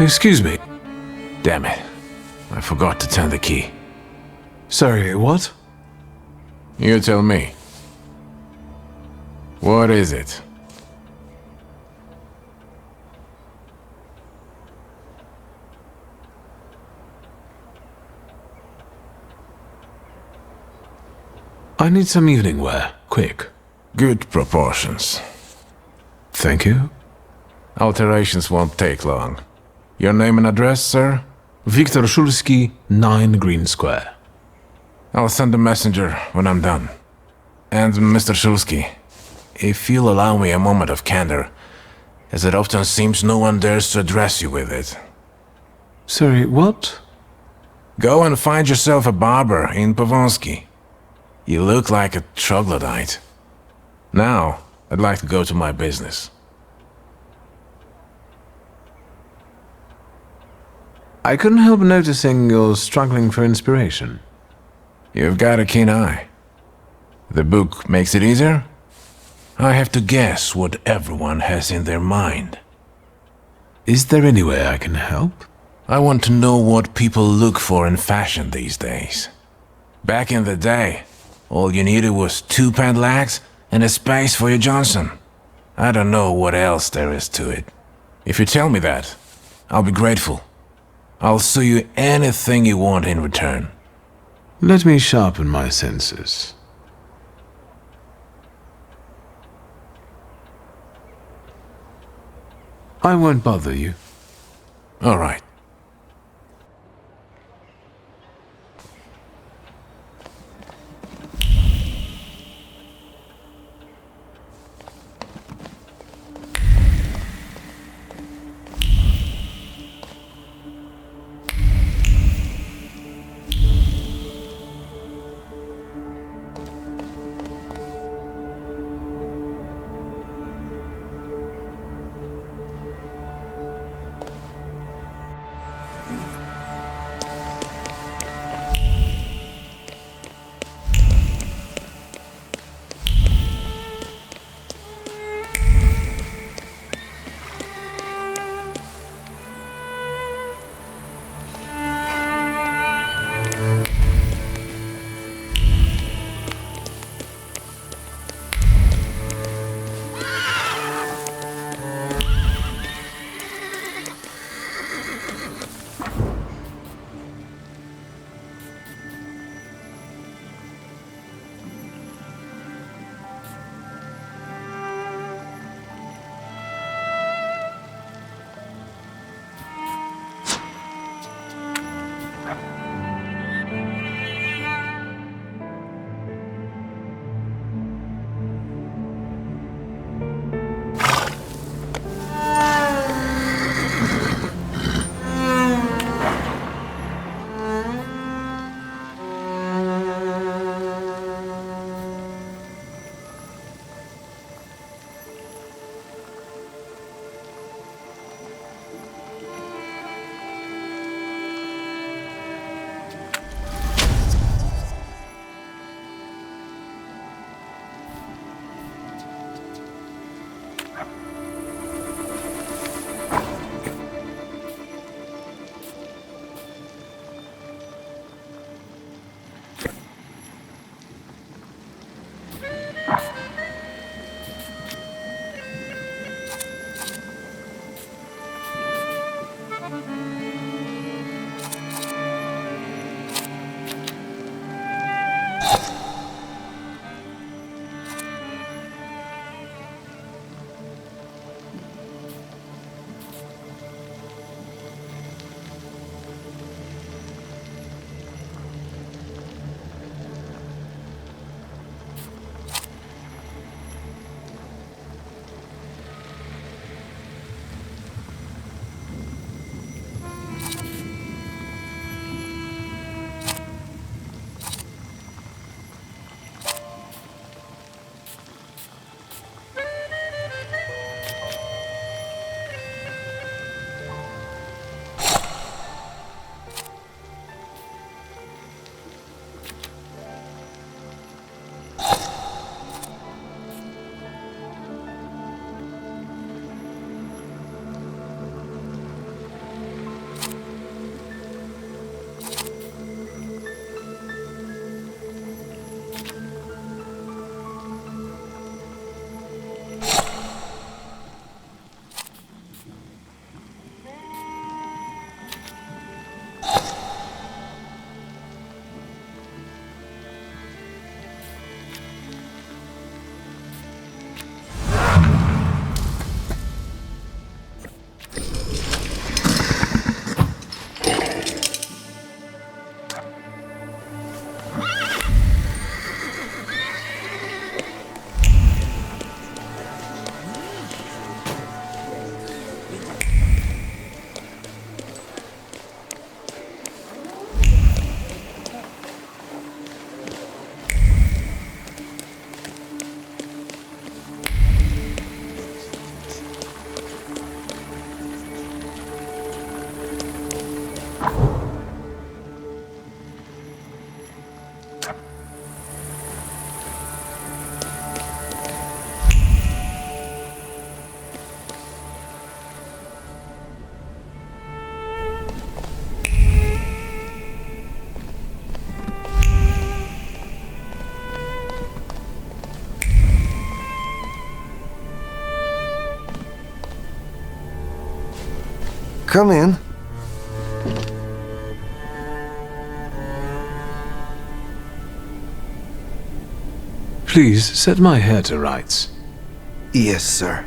Excuse me. Damn it. I forgot to turn the key. Sorry, what? You tell me. What is it? I need some evening wear, quick. Good proportions. Thank you. Alterations won't take long. Your name and address, sir? Viktor Szulski, 9 Green Square. I'll send a messenger when I'm done. And Mr. Szulski, if you'll allow me a moment of candor, as it often seems no one dares to address you with it. Sorry, what? Go and find yourself a barber in Pavonsky. You look like a troglodyte. Now, I'd like to go to my business. I couldn't help noticing you're struggling for inspiration. You've got a keen eye. The book makes it easier? I have to guess what everyone has in their mind. Is there any way I can help? I want to know what people look for in fashion these days. Back in the day, all you needed was 2 pant-legs and a space for your Johnson. I don't know what else there is to it. If you tell me that, I'll be grateful. I'll sew you anything you want in return. Let me sharpen my senses. I won't bother you. All right. Come in. Please set my hair to rights. Yes, sir.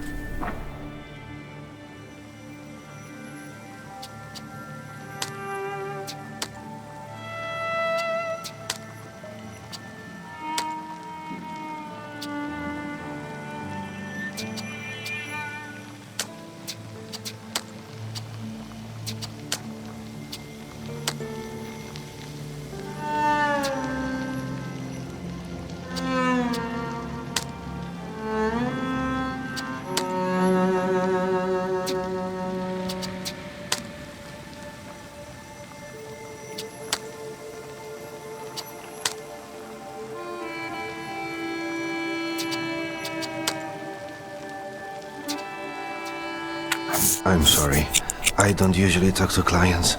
I'm sorry. I don't usually talk to clients.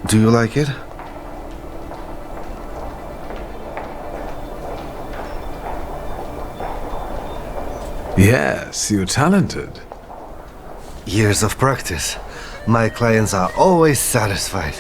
Do you like it? Yes, you're talented. Years of practice. My clients are always satisfied.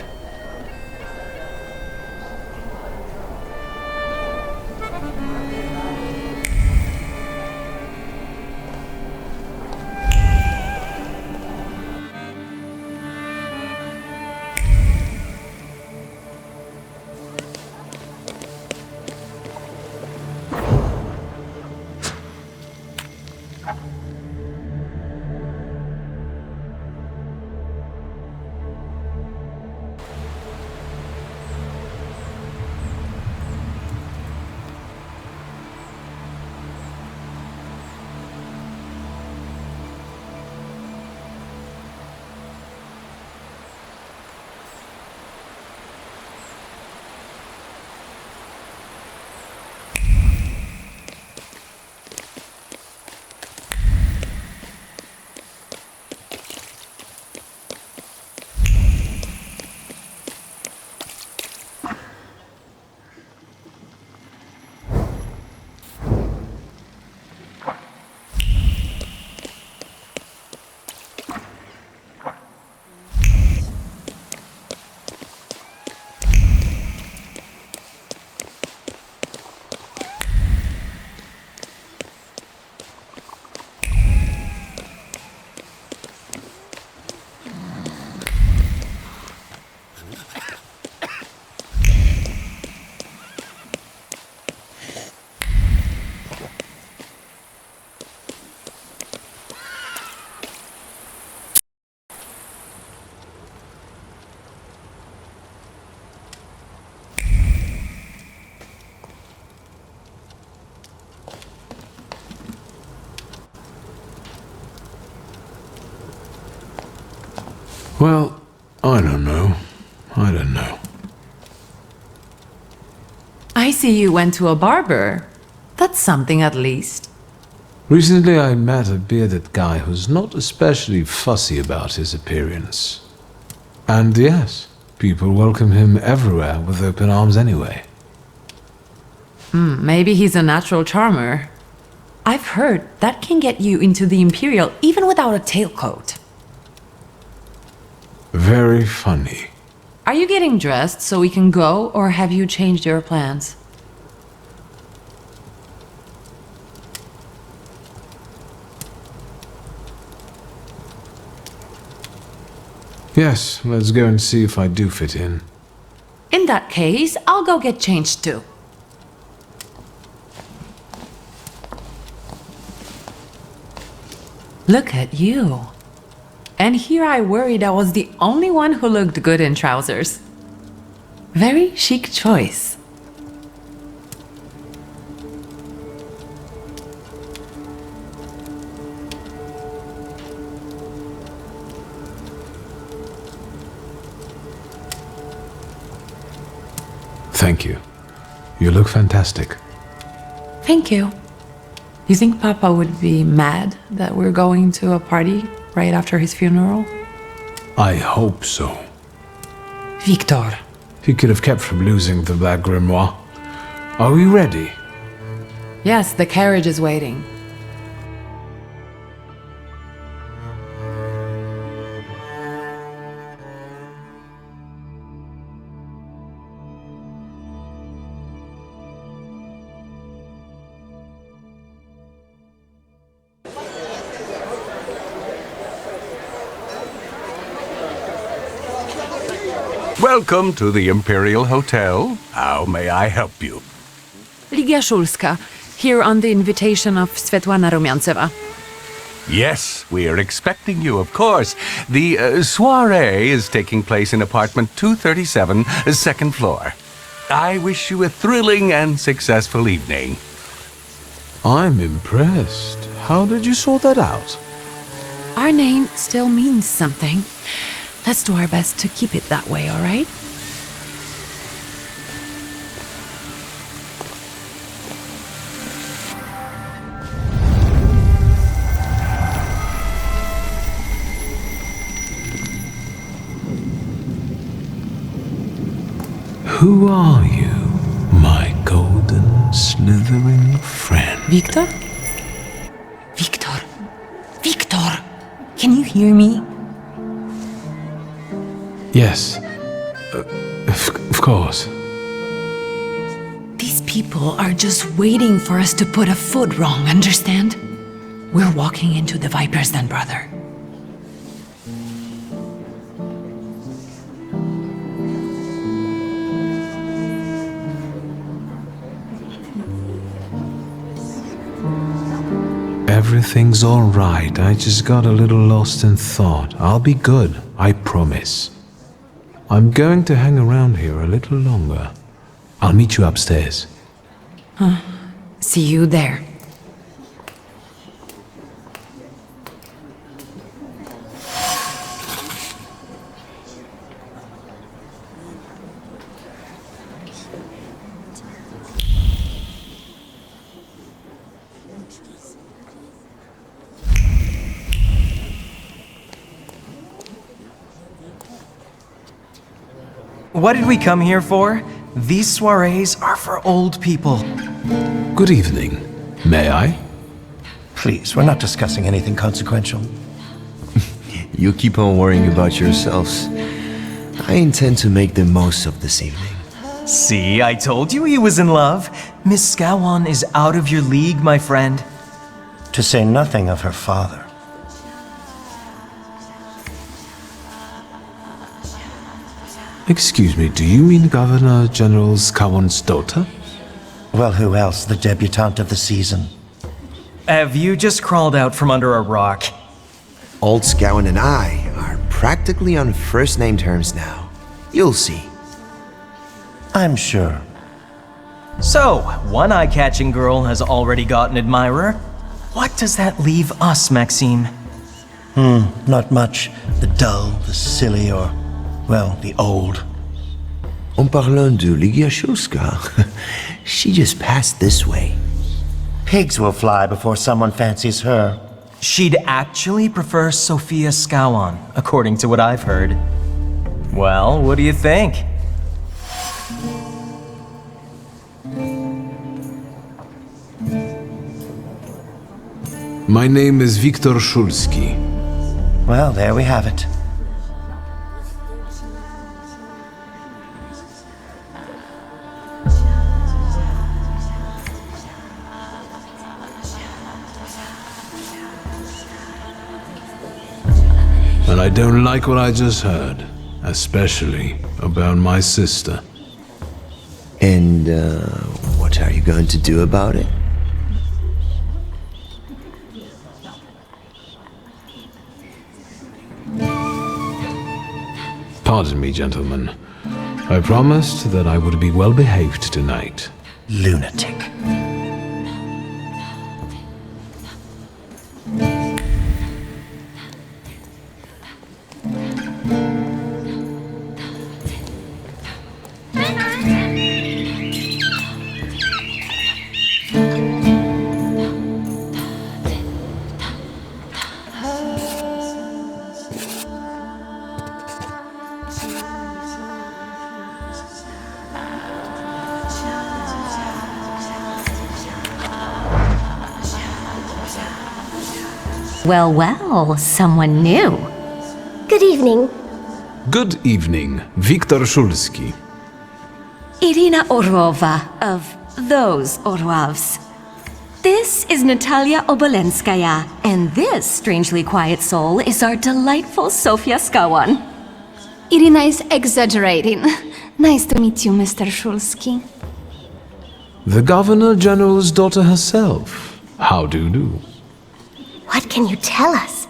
Well, I don't know. I don't know. I see you went to a barber. That's something at least. Recently I met a bearded guy who's not especially fussy about his appearance. And yes, people welcome him everywhere with open arms anyway. Maybe he's a natural charmer. I've heard that can get you into the Imperial even without a tailcoat. Very funny. Are you getting dressed so we can go, or have you changed your plans? Yes, let's go and see if I do fit in. In that case, I'll go get changed too. Look at you. And here I worried I was the only one who looked good in trousers. Very chic choice. Thank you. You look fantastic. Thank you. You think Papa would be mad that we're going to a party right after his funeral? I hope so. Victor. He could have kept from losing the Black Grimoire. Are we ready? Yes, the carriage is waiting. Welcome to the Imperial Hotel. How may I help you? Ligia Szulska, here on the invitation of Svetlana Rumiantseva. Yes, we are expecting you, of course. The soiree is taking place in apartment 237, second floor. I wish you a thrilling and successful evening. I'm impressed. How did you sort that out? Our name still means something. Let's do our best to keep it that way, all right? Who are you, my golden slithering friend? Victor? Victor? Victor! Can you hear me? Yes. Of course. These people are just waiting for us to put a foot wrong, understand? We're walking into the Viper's Den, brother. Everything's all right. I just got a little lost in thought. I'll be good, I promise. I'm going to hang around here a little longer. I'll meet you upstairs. See you there. What did we come here for? These soirees are for old people. Good evening. May I? Please, we're not discussing anything consequential. You keep on worrying about yourselves. I intend to make the most of this evening. See, I told you he was in love. Miss Scowan is out of your league, my friend. To say nothing of her father. Excuse me, do you mean Governor General Scowan's daughter? Well, who else? The debutante of the season. Have you just crawled out from under a rock? Old Scowan and I are practically on first-name terms now. You'll see. I'm sure. So, one eye-catching girl has already got an admirer. What does that leave us, Maxime? Not much. The dull, the silly, or, well, the old. En parlant de Ligia Shulska, she just passed this way. Pigs will fly before someone fancies her. She'd actually prefer Sophia Skowon, according to what I've heard. Well, what do you think? My name is Viktor Shulski. Well, there we have it. And I don't like what I just heard, especially about my sister. And, what are you going to do about it? Pardon me, gentlemen. I promised that I would be well behaved tonight. Lunatic. Well, well, someone new. Good evening. Good evening, Viktor Shulski. Irina Orlova of those Orlovs. This is Natalia Obolenskaya, and this strangely quiet soul is our delightful Sofia Skowon. Irina is exaggerating. Nice to meet you, Mr. Shulski. The Governor General's daughter herself. How do you do? What can you tell us?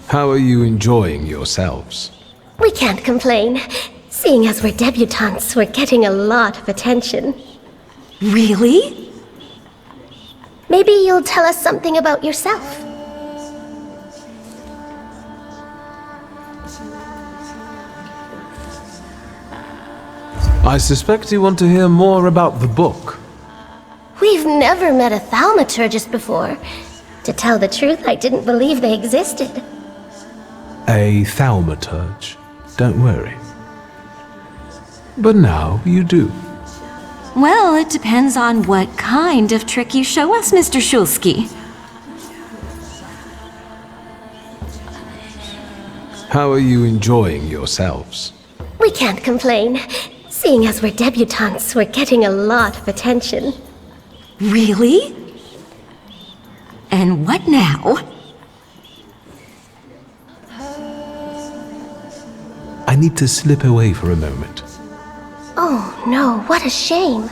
How are you enjoying yourselves? We can't complain. Seeing as we're debutantes, we're getting a lot of attention. Really? Maybe you'll tell us something about yourself. I suspect you want to hear more about the book. We've never met a Thaumaturgist before. To tell the truth, I didn't believe they existed. A Thaumaturge. Don't worry. But now you do. Well, it depends on what kind of trick you show us, Mr. Shulski. How are you enjoying yourselves? We can't complain. Seeing as we're debutantes, we're getting a lot of attention. Really? And what now? I need to slip away for a moment. Oh no, what a shame.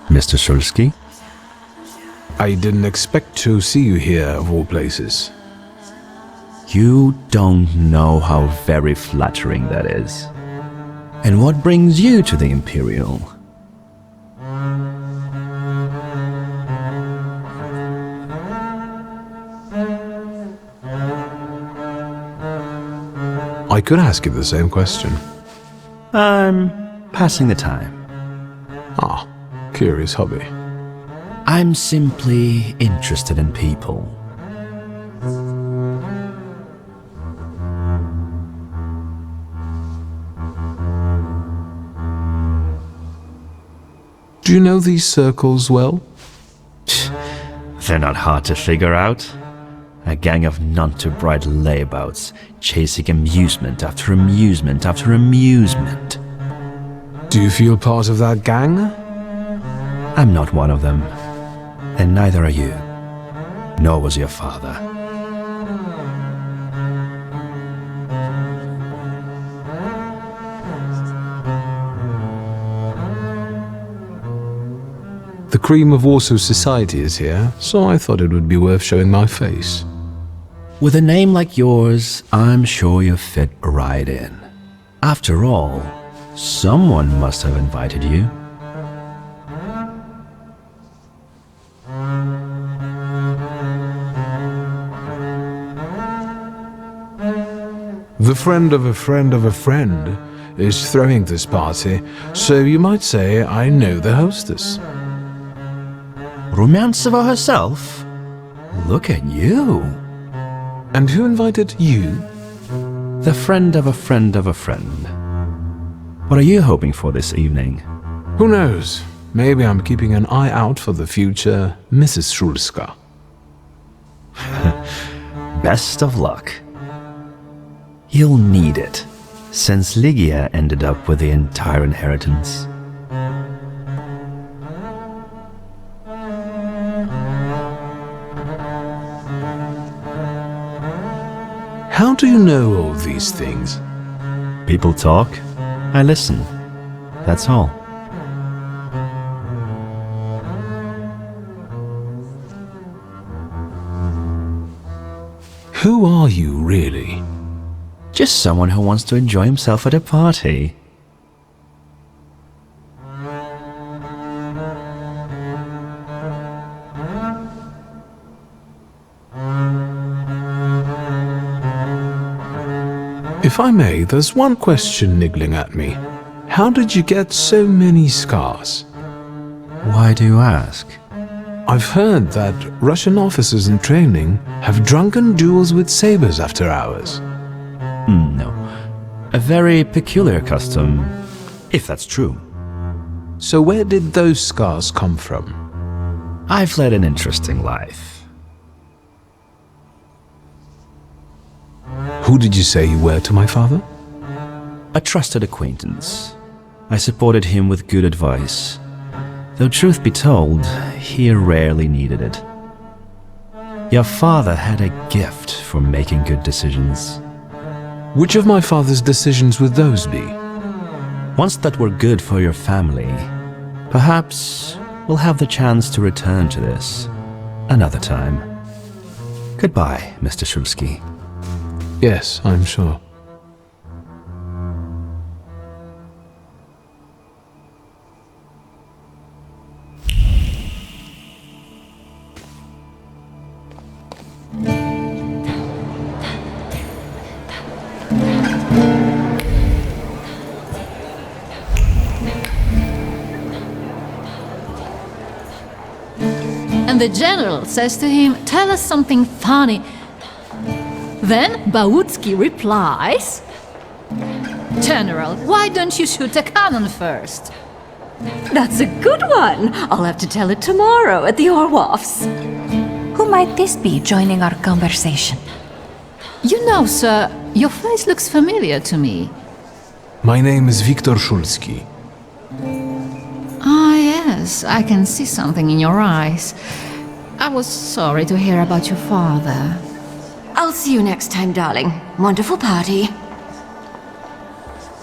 Mr. Shulski? I didn't expect to see you here, of all places. You don't know how very flattering that is. And what brings you to the Imperial? I could ask you the same question. I'm passing the time. Ah, curious hobby. I'm simply interested in people. Do you know these circles well? They're not hard to figure out. A gang of none-too-bright layabouts, chasing amusement after amusement after amusement. Do you feel part of that gang? I'm not one of them. And neither are you. Nor was your father. The cream of Warsaw society is here, so I thought it would be worth showing my face. With a name like yours, I'm sure you fit right in. After all, someone must have invited you. The friend of a friend of a friend is throwing this party, so you might say I know the hostess. Rumiantseva herself? Look at you. And who invited you? The friend of a friend of a friend. What are you hoping for this evening? Who knows? Maybe I'm keeping an eye out for the future Mrs. Szulska. Best of luck. You'll need it, since Ligia ended up with the entire inheritance. How do you know all these things? People talk, I listen. That's all. Who are you, really? Just someone who wants to enjoy himself at a party. If I may, there's one question niggling at me. How did you get so many scars? Why do you ask? I've heard that Russian officers in training have drunken duels with sabers after hours. No. A very peculiar custom, if that's true. So where did those scars come from? I've led an interesting life. Who did you say you were to my father? A trusted acquaintance. I supported him with good advice. Though truth be told, he rarely needed it. Your father had a gift for making good decisions. Which of my father's decisions would those be? Ones that were good for your family. Perhaps we'll have the chance to return to this another time. Goodbye, Mr. Szulski. Yes, I'm sure. And the general says to him, "Tell us something funny." Then Bautski replies, "General, why don't you shoot a cannon first?" That's a good one. I'll have to tell it tomorrow at the Orloffs. Who might this be joining our conversation? You know, sir, your face looks familiar to me. My name is Viktor Szulski. Ah, yes, I can see something in your eyes. I was sorry to hear about your father. I'll see you next time, darling. Wonderful party.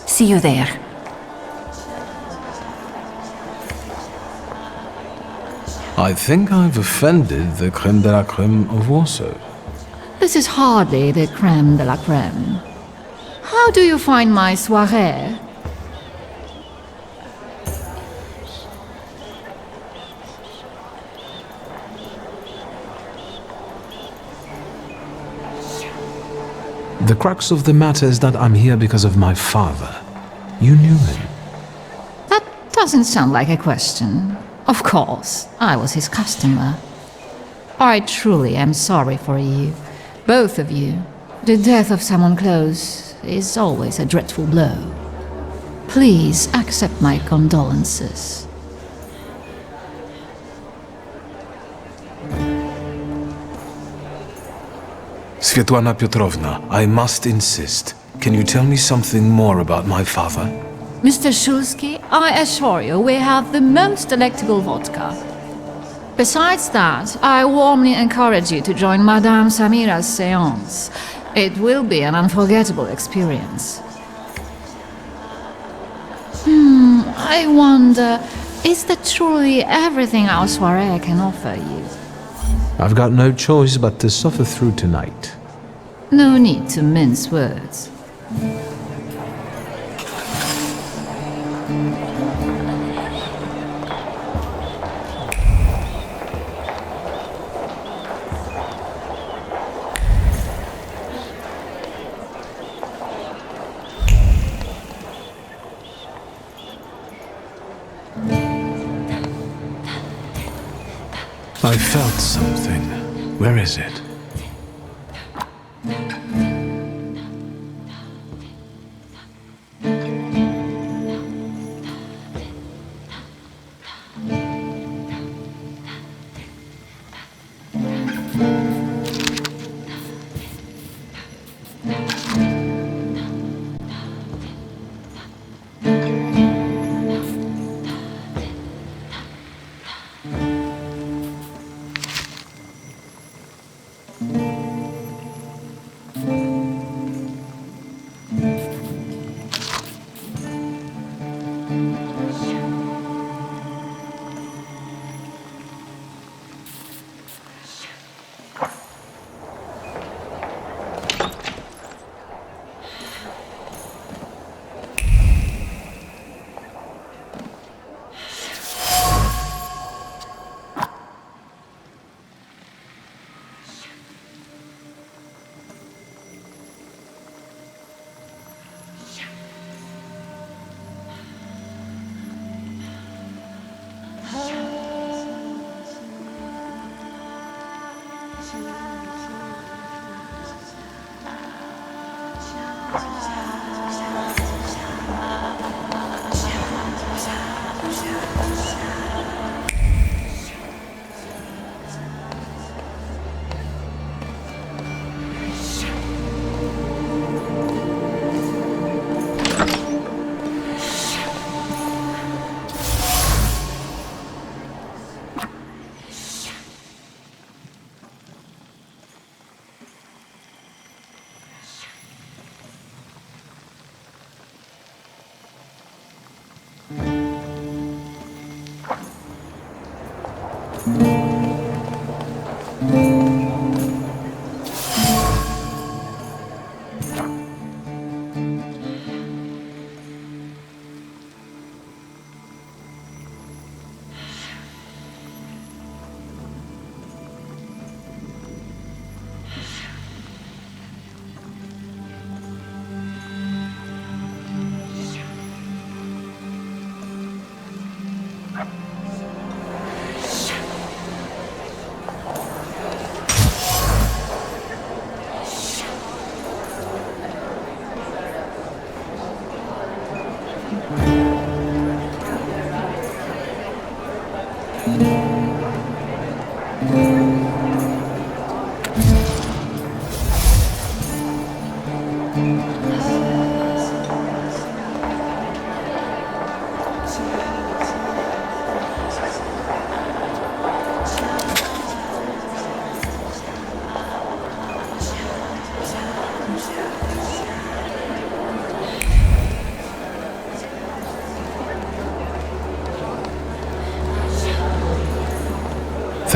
See you there. I think I've offended the creme de la creme of Warsaw. This is hardly the creme de la creme. How do you find my soirée? The crux of the matter is that I'm here because of my father. You knew him. That doesn't sound like a question. Of course, I was his customer. I truly am sorry for you, both of you. The death of someone close is always a dreadful blow. Please accept my condolences. Svetlana Petrovna, I must insist. Can you tell me something more about my father? Mr. Shulsky, I assure you we have the most delectable vodka. Besides that, I warmly encourage you to join Madame Samira's séance. It will be an unforgettable experience. I wonder, is that truly everything our soirée can offer you? I've got no choice but to suffer through tonight. No need to mince words. I felt something. Where is it?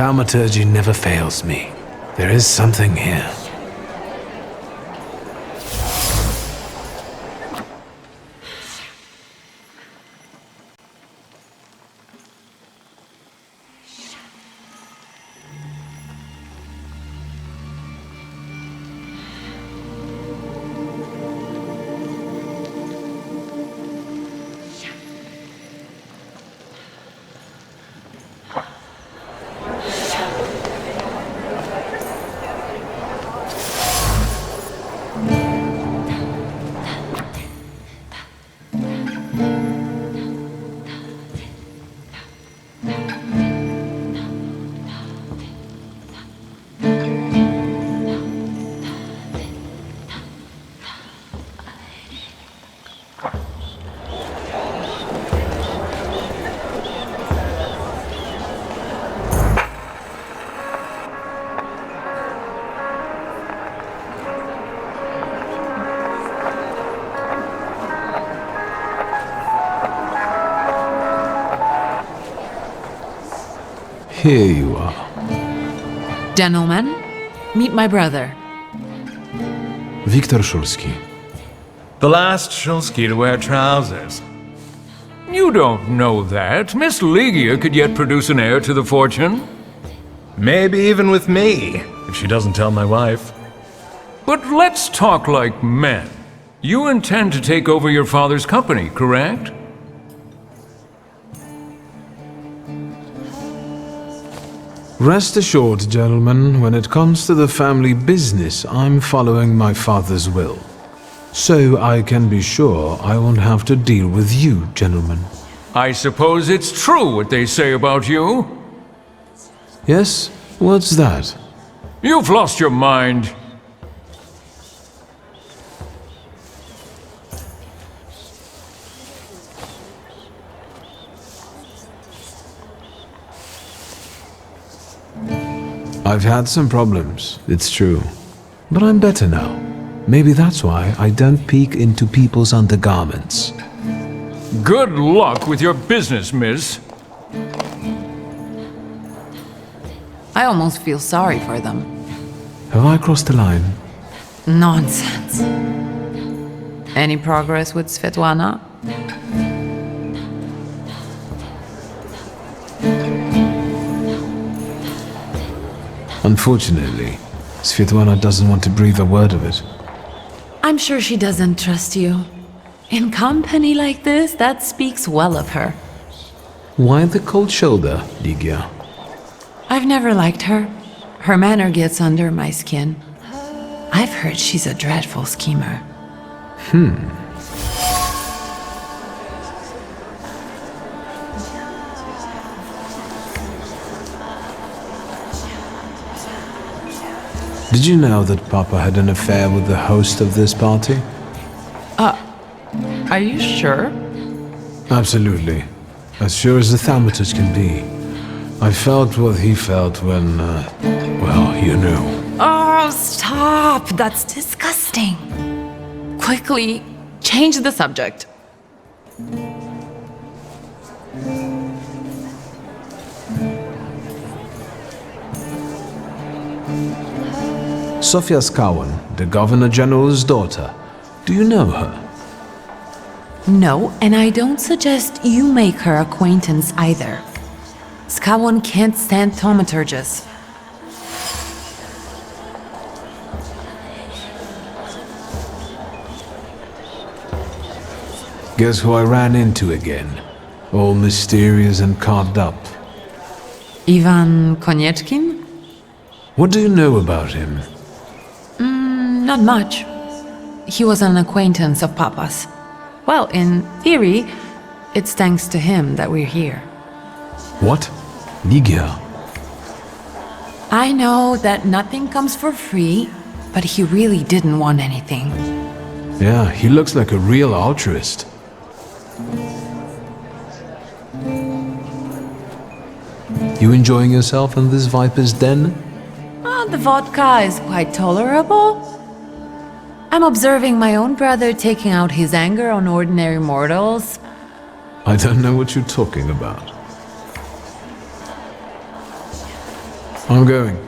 Thaumaturge never fails me. There is something here. Here you are. Gentlemen, meet my brother. Wiktor Szulski. The last Szulski to wear trousers. You don't know that. Miss Ligia could yet produce an heir to the fortune. Maybe even with me, if she doesn't tell my wife. But let's talk like men. You intend to take over your father's company, correct? Rest assured, gentlemen, when it comes to the family business, I'm following my father's will. So I can be sure I won't have to deal with you, gentlemen. I suppose it's true what they say about you? Yes? What's that? You've lost your mind. I've had some problems, it's true. But I'm better now. Maybe that's why I don't peek into people's undergarments. Good luck with your business, miss. I almost feel sorry for them. Have I crossed the line? Nonsense. Any progress with Svetlana? Unfortunately, Svetlana doesn't want to breathe a word of it. I'm sure she doesn't trust you. In company like this, that speaks well of her. Why the cold shoulder, Ligia? I've never liked her. Her manner gets under my skin. I've heard she's a dreadful schemer. Did you know that Papa had an affair with the host of this party? Are you sure? Absolutely. As sure as the Thaumaturge can be. I felt what he felt when, well, you know. Oh, stop! That's disgusting. Quickly, change the subject. Sofia Skawan, the Governor General's daughter. Do you know her? No, and I don't suggest you make her acquaintance either. Skawon can't stand thaumaturges. Guess who I ran into again? All mysterious and carved up. Ivan Konieczkin? What do you know about him? Not much. He was an acquaintance of Papa's. Well, in theory, it's thanks to him that we're here. What? Ligia? I know that nothing comes for free, but he really didn't want anything. Yeah, he looks like a real altruist. You enjoying yourself in this viper's den? The vodka is quite tolerable. I'm observing my own brother taking out his anger on ordinary mortals. I don't know what you're talking about. I'm going.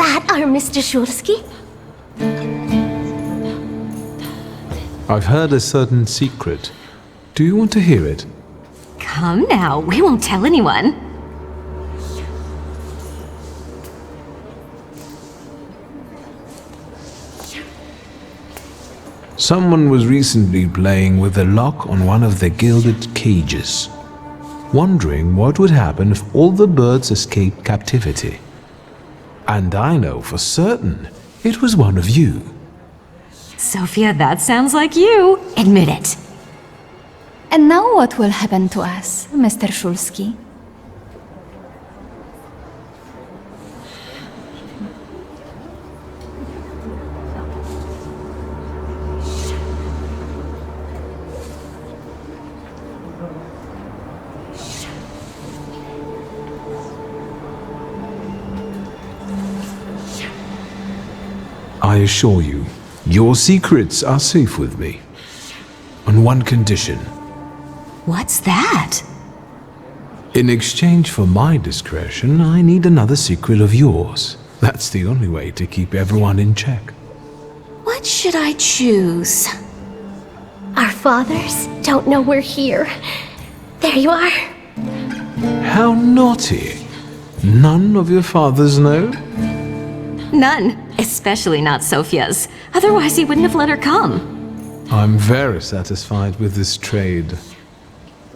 that our Mr. Shulsky? I've heard a certain secret. Do you want to hear it? Come now, we won't tell anyone. Someone was recently playing with the lock on one of the gilded cages, wondering what would happen if all the birds escaped captivity. And I know for certain it was one of you. Sophia, that sounds like you. Admit it. And now what will happen to us, Mr. Shulsky? I assure you, your secrets are safe with me. On one condition. What's that? In exchange for my discretion, I need another secret of yours. That's the only way to keep everyone in check. What should I choose? Our fathers don't know we're here. There you are. How naughty. None of your fathers know? None. Especially not Sophia's. Otherwise he wouldn't have let her come. I'm very satisfied with this trade.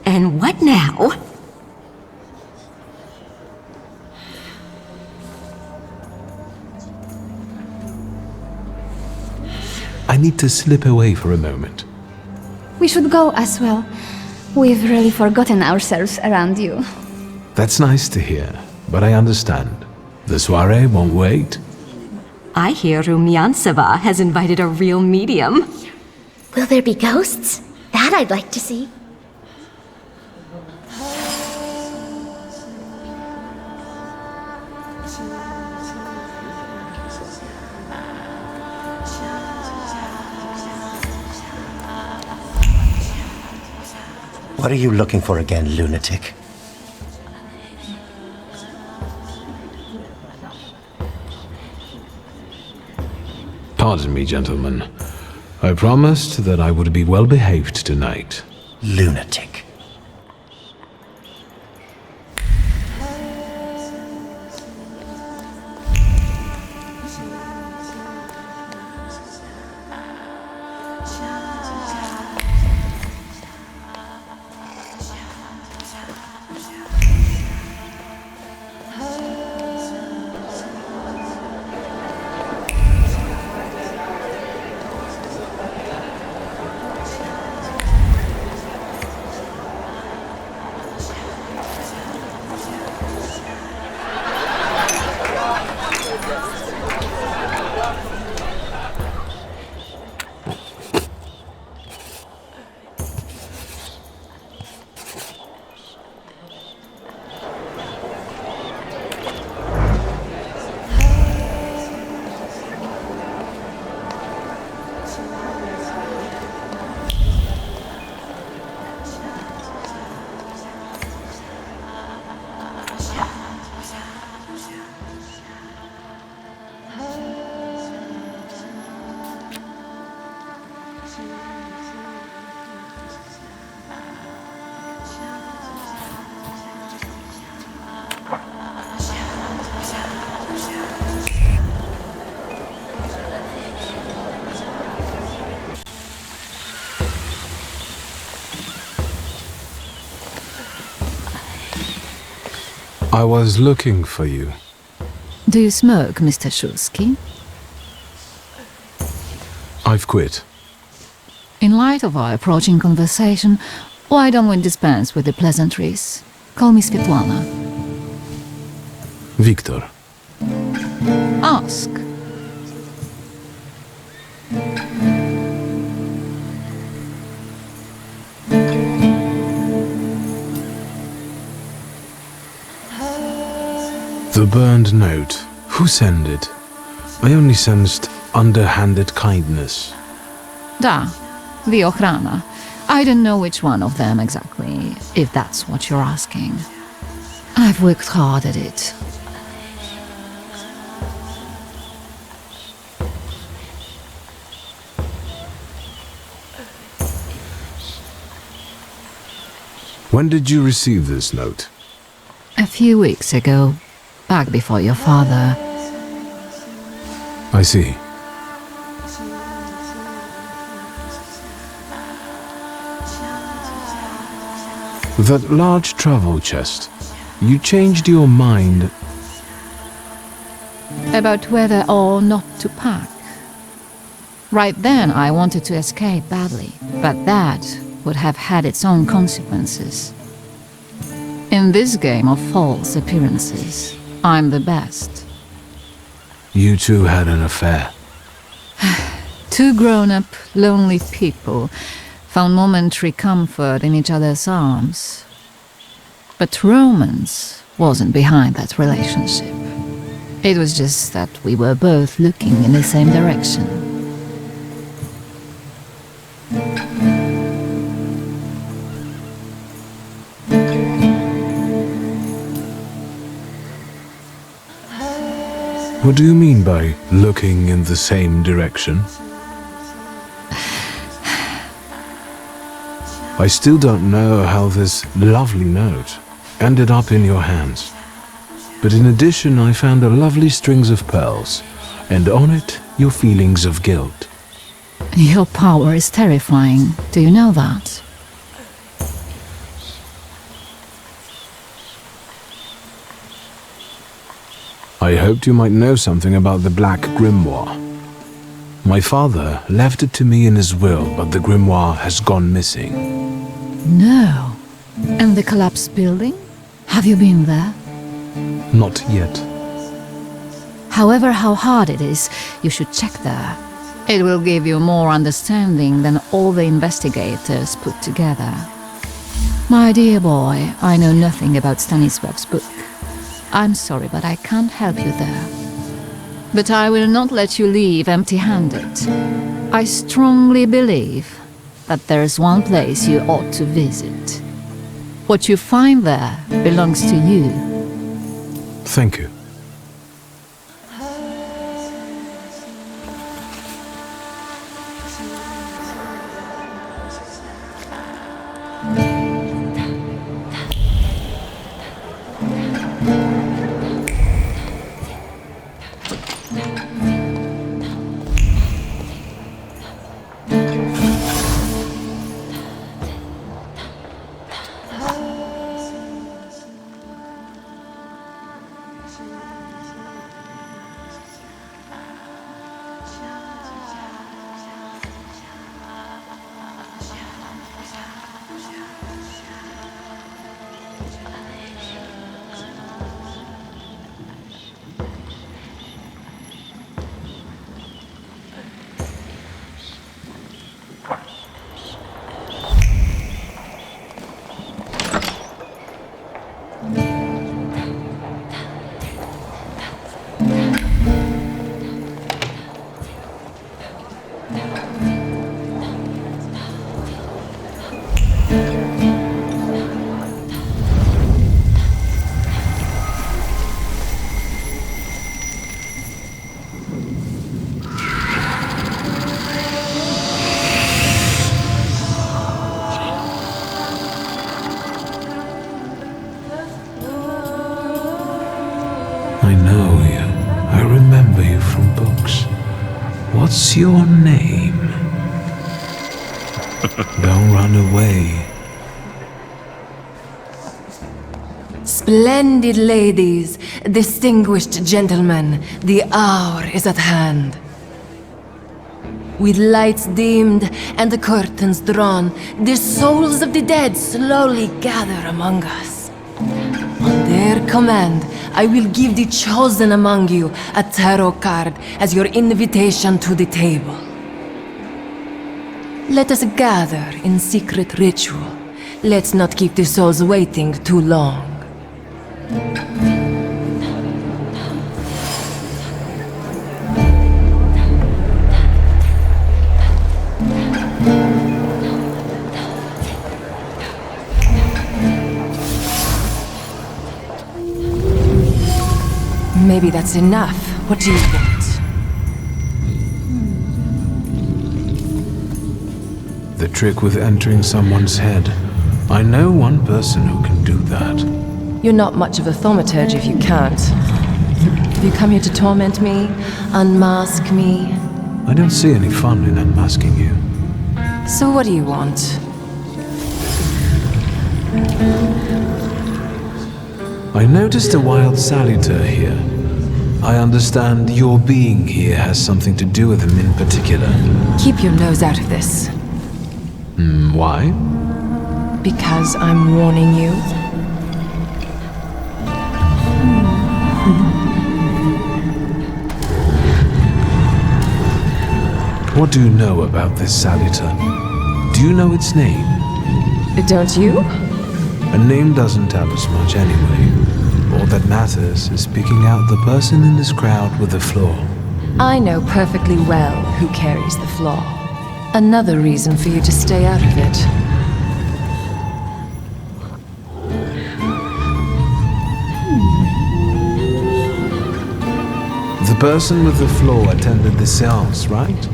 And what now? I need to slip away for a moment. We should go as well. We've really forgotten ourselves around you. That's nice to hear, but I understand. The soiree won't wait. I hear Rumyantseva has invited a real medium. Will there be ghosts? That I'd like to see. What are you looking for again, lunatic? Pardon me, gentlemen. I promised that I would be well behaved tonight. Lunatic. I was looking for you. Do you smoke, Mr. Shulsky? I've quit. In light of our approaching conversation, why don't we dispense with the pleasantries? Call me Svetlana. Victor. Ask. The burned note. Who sent it? I only sensed underhanded kindness. Da, the Ochrana. I don't know which one of them exactly, if that's what you're asking. I've worked hard at it. When did you receive this note? A few weeks ago, back before your father. I see. That large travel chest. You changed your mind About whether or not to pack. Right then, I wanted to escape badly, but that would have had its own consequences. In this game of false appearances, I'm the best. You two had an affair. Two grown-up, lonely people found momentary comfort in each other's arms. But romance wasn't behind that relationship. It was just that we were both looking in the same direction. What do you mean by looking in the same direction? I still don't know how this lovely note ended up in your hands. But in addition, I found a lovely strings of pearls, and on it, your feelings of guilt. Your power is terrifying. Do you know that? I hoped you might know something about the Black Grimoire. My father left it to me in his will, but the grimoire has gone missing. No. And the collapsed building? Have you been there? Not yet. However, how hard it is, you should check there. It will give you more understanding than all the investigators put together. My dear boy, I know nothing about Stanisław's book. I'm sorry, but I can't help you there. But I will not let you leave empty-handed. I strongly believe that there's one place you ought to visit. What you find there belongs to you. Thank you. I know you. I remember you from books. What's your name? Don't run away. Splendid ladies, distinguished gentlemen, the hour is at hand. With lights dimmed and the curtains drawn, the souls of the dead slowly gather among us. On their command, I will give the chosen among you a tarot card as your invitation to the table. Let us gather in secret ritual. Let's not keep the souls waiting too long. Maybe that's enough. What do you want? The trick with entering someone's head. I know one person who can do that. You're not much of a thaumaturge if you can't. Have you come here to torment me? Unmask me? I don't see any fun in unmasking you. So what do you want? I noticed a wild salutor here. I understand your being here has something to do with him in particular. Keep your nose out of this. Why? Because I'm warning you. What do you know about this salutor? Do you know its name? Don't you? A name doesn't tell us much anyway. All that matters is picking out the person in this crowd with the flaw. I know perfectly well who carries the flaw. Another reason for you to stay out of it. The person with the flaw attended the seance, right?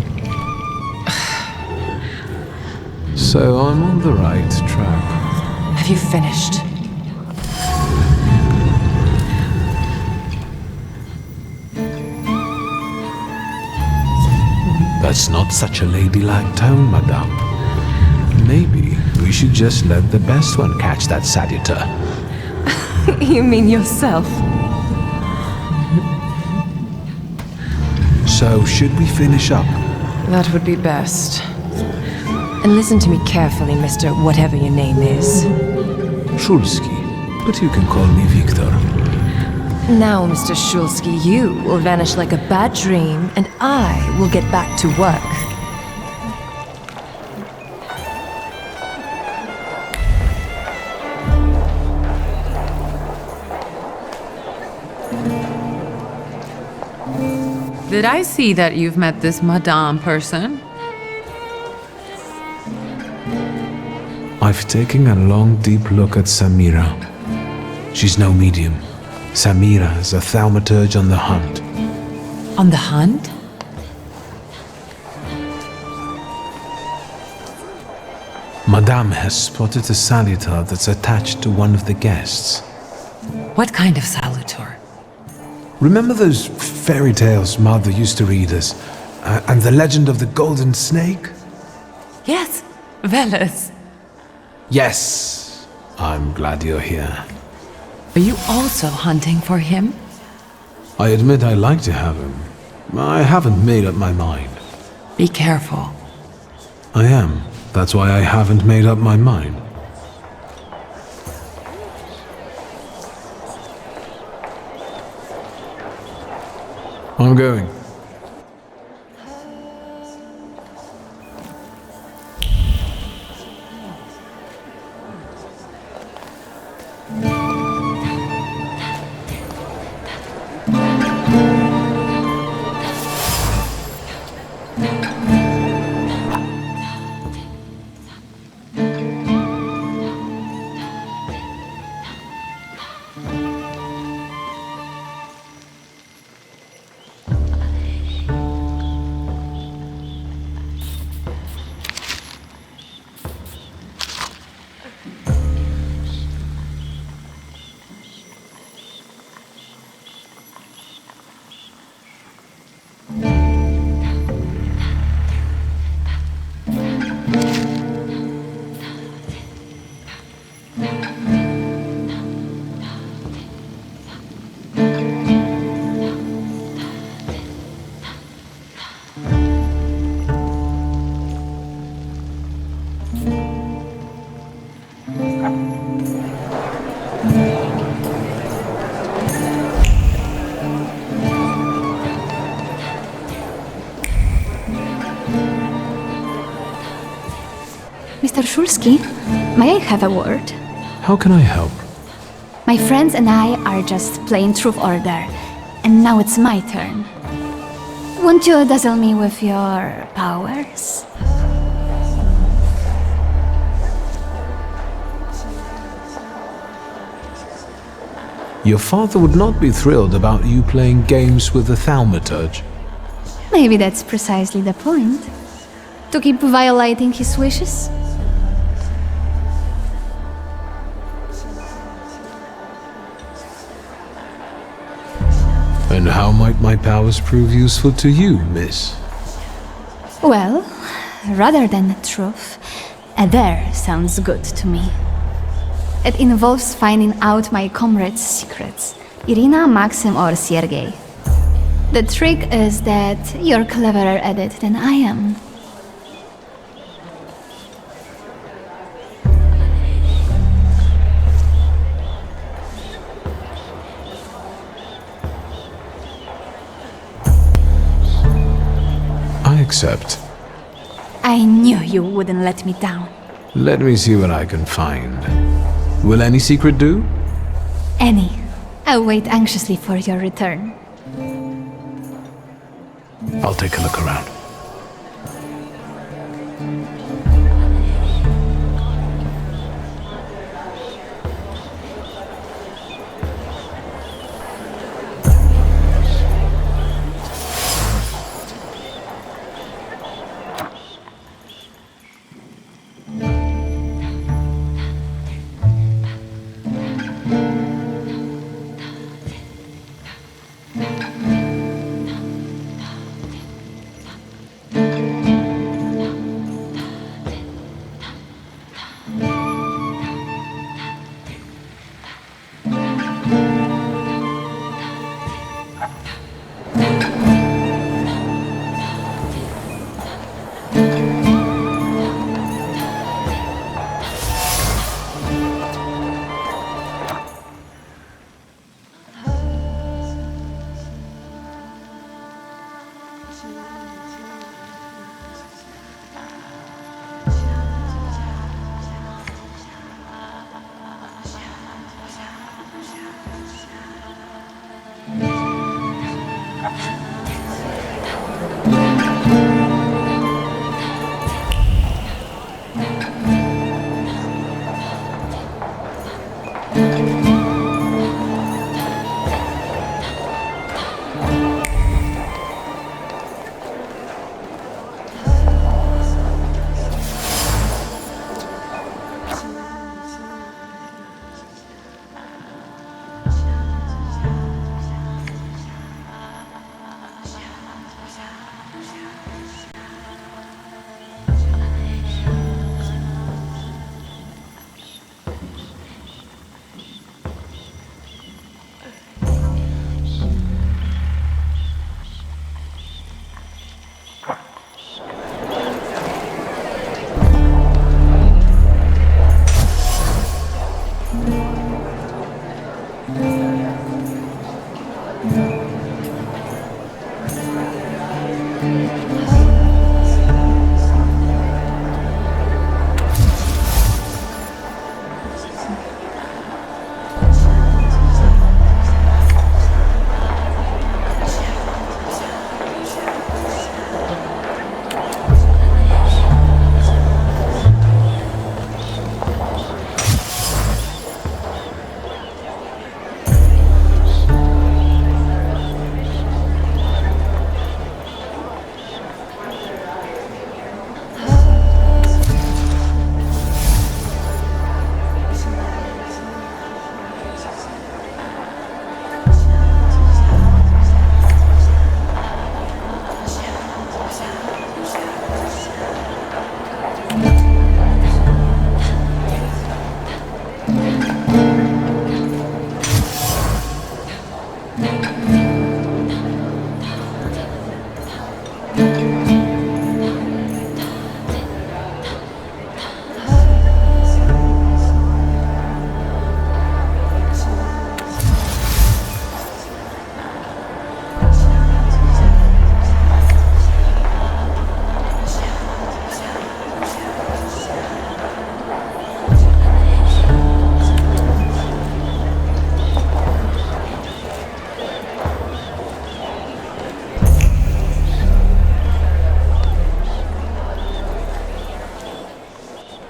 So I'm on the right track. Have you finished? That's not such a ladylike tone, madame. Maybe we should just let the best one catch that salutor. You mean yourself? So, should we finish up? That would be best. And listen to me carefully, Mr. Whatever your name is. Shulski, but you can call me Victor. Now, Mr. Shulski, you will vanish like a bad dream, and I will get back to work. Did I see that you've met this Madame person? I've taken a long, deep look at Samira. She's no medium. Samira is a thaumaturge on the hunt. On the hunt? Madame has spotted a salutor that's attached to one of the guests. What kind of salutor? Remember those fairy tales Mother used to read us? And the legend of the golden snake? Yes, Veles. Yes, I'm glad you're here. Are you also hunting for him? I admit I like to have him. I haven't made up my mind. Be careful. I am. That's why I haven't made up my mind. I'm going. Mr. Shulski, may I have a word? How can I help? My friends and I are just playing Truth Order, and now it's my turn. Won't you dazzle me with your powers? Your father would not be thrilled about you playing games with the Thaumaturge. Maybe that's precisely the point. To keep violating his wishes? my powers prove useful to you, miss? Well, rather than truth, a dare sounds good to me. It involves finding out my comrades' secrets, Irina, Maxim, or Sergei. The trick is that you're cleverer at it than I am. I accept. I knew you wouldn't let me down. Let me see what I can find. Will any secret do? Any. I'll wait anxiously for your return. I'll take a look around.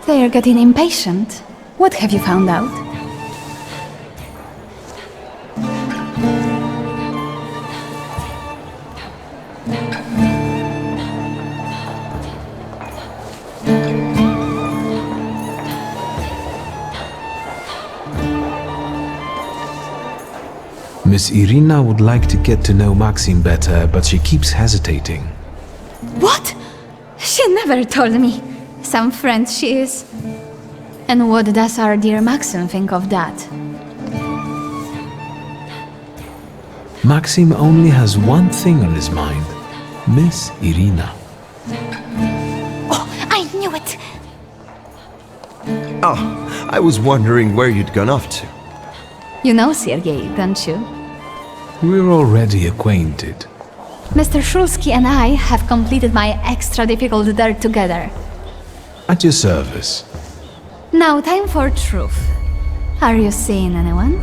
They're getting impatient. What have you found out? Miss Irina would like to get to know Maxim better, but she keeps hesitating. What? She never told me. Some friend she is. And what does our dear Maxim think of that? Maxim only has one thing on his mind. Miss Irina. Oh, I knew it! Oh, I was wondering where you'd gone off to. You know Sergei, don't you? We're already acquainted. Mr. Shulsky and I have completed my extra difficult dirt together. At your service. Now time for truth. Are you seeing anyone?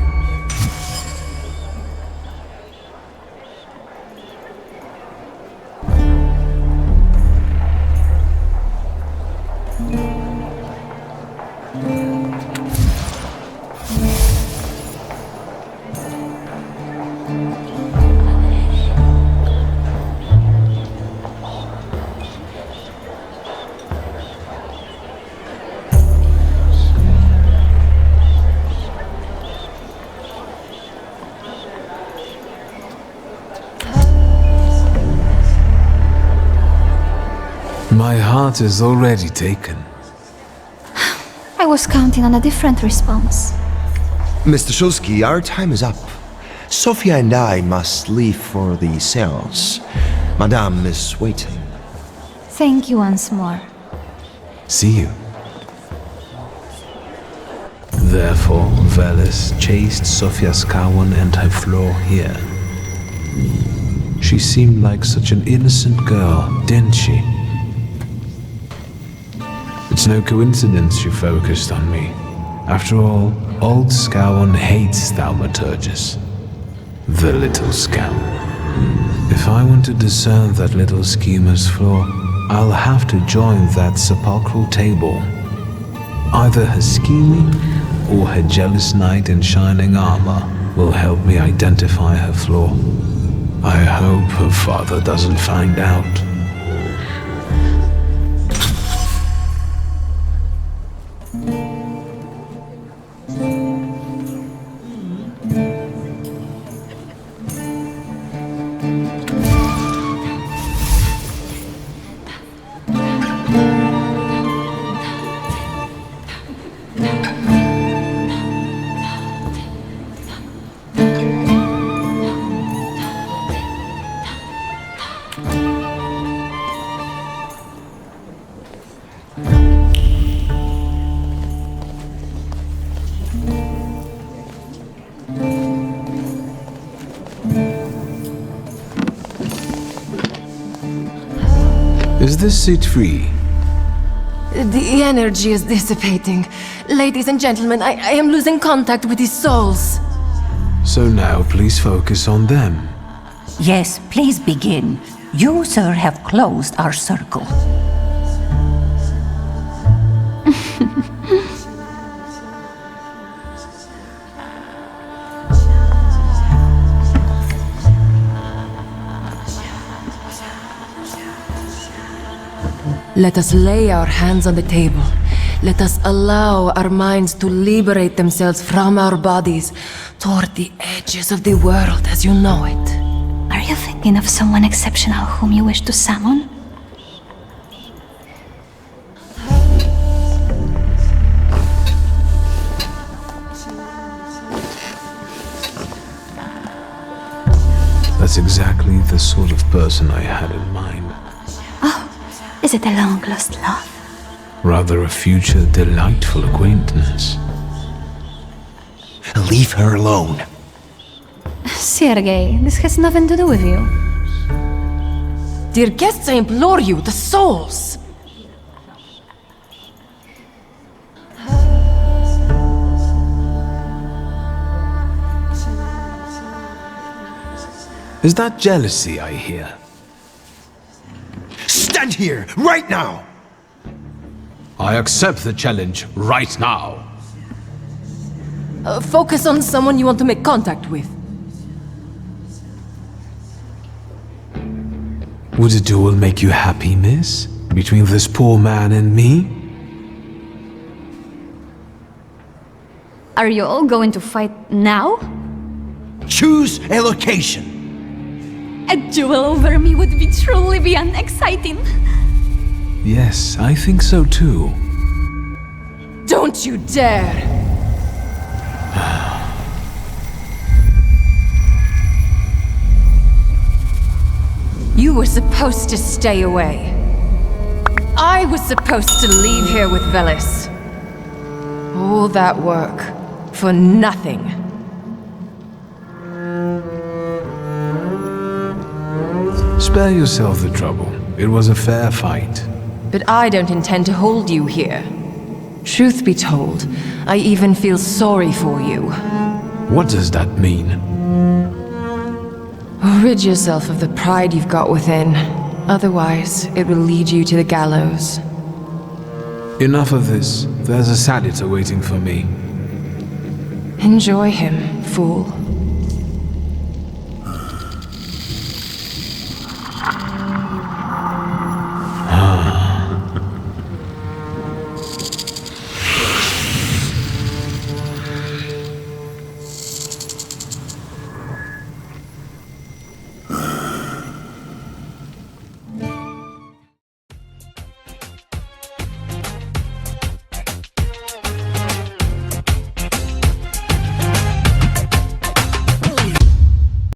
My heart is already taken. I was counting on a different response. Mr. Shulsky, our time is up. Sofia and I must leave for the seance. Madame is waiting. Thank you once more. See you. Therefore, Veles chased Sofia Skawan and her floor here. She seemed like such an innocent girl, didn't she? It's no coincidence she focused on me. After all, old Skawan hates Thaumaturges. The little scum. If I want to discern that little schemer's flaw, I'll have to join that sepulchral table. Either her scheming or her jealous knight in shining armor will help me identify her flaw. I hope her father doesn't find out. Is this seat free? The energy is dissipating. Ladies and gentlemen, I am losing contact with these souls. So now please focus on them. Yes, please begin. You, sir, have closed our circle. Let us lay our hands on the table. Let us allow our minds to liberate themselves from our bodies toward the edges of the world as you know it. Are you thinking of someone exceptional whom you wish to summon? That's exactly the sort of person I had in mind. Is it a long-lost love? Rather a future delightful acquaintance. Leave her alone. Sergei, this has nothing to do with you. Dear guests, I implore you, the souls! Is that jealousy I hear? Stand here, right now! I accept the challenge right now. Focus on someone you want to make contact with. Would a duel make you happy, miss? Between this poor man and me? Are you all going to fight now? Choose a location. A duel over me would be truly beyond exciting. Yes, I think so too. Don't you dare! You were supposed to stay away. I was supposed to leave here with Velis. All that work for nothing. Spare yourself the trouble. It was a fair fight. But I don't intend to hold you here. Truth be told, I even feel sorry for you. What does that mean? Rid yourself of the pride you've got within. Otherwise, it will lead you to the gallows. Enough of this. There's a Salutator waiting for me. Enjoy him, fool.